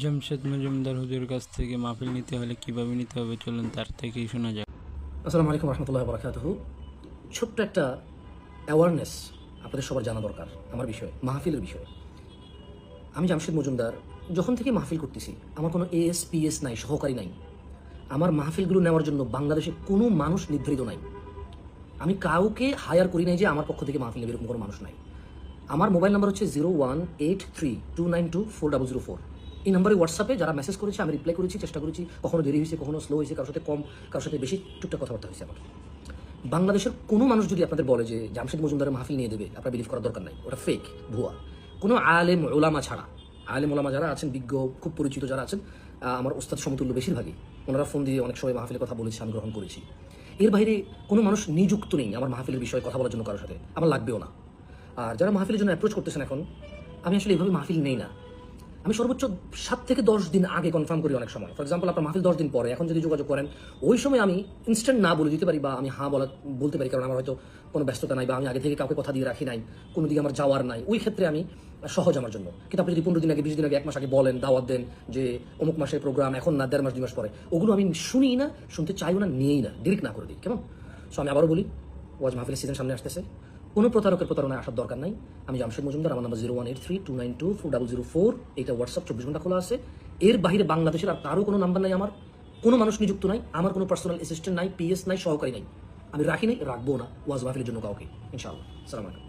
জামশেদ মজুমদার হুজুর কাছ থেকে মাহফিল নিতে হলে কিভাবে নিতে হবে, চলুন তার থেকেই শোনা যাক। আসসালামু আলাইকুম রহমতুল্লাহ বরকাতুহু। ছোট্ট একটা অ্যাওয়ারনেস আপনাদের সবার জানা দরকার আমার বিষয়ে, মাহফিলের বিষয়ে। আমি জামশেদ মজুমদার যখন থেকে মাহফিল করতেছি, আমার কোনো পিএস নাই, সহকারী নাই। আমার মাহফিলগুলো নেওয়ার জন্য বাংলাদেশে কোনো মানুষ নির্ধারিত নাই। আমি কাউকে হায়ার করি নাই যে আমার পক্ষ থেকে মাহফিল নেবে, এরকম কোনো মানুষ নাই। আমার মোবাইল নাম্বার হচ্ছে 018329240004। এই নাম্বারে হোয়াটসঅ্যাপে যারা মেসেজ করেছে আমি রিপ্লাই করেছি, চেষ্টা করেছি। কখনো দেরি হয়েছে, কখনো স্লো হয়েছে, কারোর সাথে কম, কারোর সাথে বেশি, টুকটাক কথাবার্তা হয়েছে আমার। বাংলাদেশের কোনো মানুষ যদি আপনাদের বলে যে জামশেদ মজুমদারের মাহফিল নিয়ে দেবে, আপনার বিলিভ করার দরকার নাই, ওটা ফেক, ভুয়া। কোনো আলেম ওলামা ছাড়া, আলেম ওলামা যারা আছেন, বিজ্ঞ, খুব পরিচিত যারা আছেন, আমার ওস্তাদ সমতুল্য বেশিরভাগই, ওনারা ফোন দিয়ে অনেক সময় মাহফিলের কথা বলেছে, আমি গ্রহণ করেছি। এর বাইরে কোনো মানুষ নিযুক্ত নেই আমার মাহফিলের বিষয়ে কথা বলার জন্য কারোর সাথে, আমার লাগবেও না। আর যারা মাহফিলের জন্য অ্যাপ্রোচ করতেছেন এখন, আমি আসলে এভাবে মাহফিল নেই না। আমি সর্বোচ্চ 7 থেকে 10 দিন আগে কনফার্ম করি অনেক সময়। ফর এক্সাম্পল, আপনার মাহফিল 10 দিন পরে, এখন যদি যোগাযোগ করেন, ওই সময় আমি ইনস্ট্যান্ট না বলে দিতে পারি, বা আমি হ্যাঁ বলতে পারি, কারণ আমার হয়তো কোনো ব্যস্ততা নাই, বা আমি আগে থেকে কাউকে কথা দিয়ে রাখি নাই, কোনো দিকে আমার যাওয়ার নাই। ওই ক্ষেত্রে আমি সহজ আমার জন্য। কিন্তু আপনি যদি 15 দিন আগে, 20 দিন আগে, 1 মাস আগে বলেন, দাওয়াত দেন যে অমুক মাসের প্রোগ্রাম, এখন না, 1.5 মাস 2 মাস পরে, ওগুলো আমি শুনি না, শুনতে চাইও না, নিয়েই না, ডিরেক্ট না করে দিই, কেমন? সো আমি আবারও বলি, ওয়াজ মাহফিলের সিজন সামনে আসতেছে, কোনো প্রতারকের প্রতারণায় আসার দরকার নাই। আমি জামশেদ মজুমদার, আমার নাম্বার 018329240004। এটা হোয়াটসঅ্যাপ 24 ঘন্টা খোলা আছে। এর বাইরে বাংলাদেশের আর কারো কোনো নাম্বার নাই আমার, কোনো মানুষ নিযুক্ত নাই, আমার কোনো পার্সোনাল অ্যাসিস্ট্যান্ট নাই, পিএস নাই, সহকারী নাই। আমি রাখি নাই, রাখবো না ওয়াজ মাহফিলের জন্য কাউকে, ইনশাআল্লাহ। আসসালামু আলাইকুম।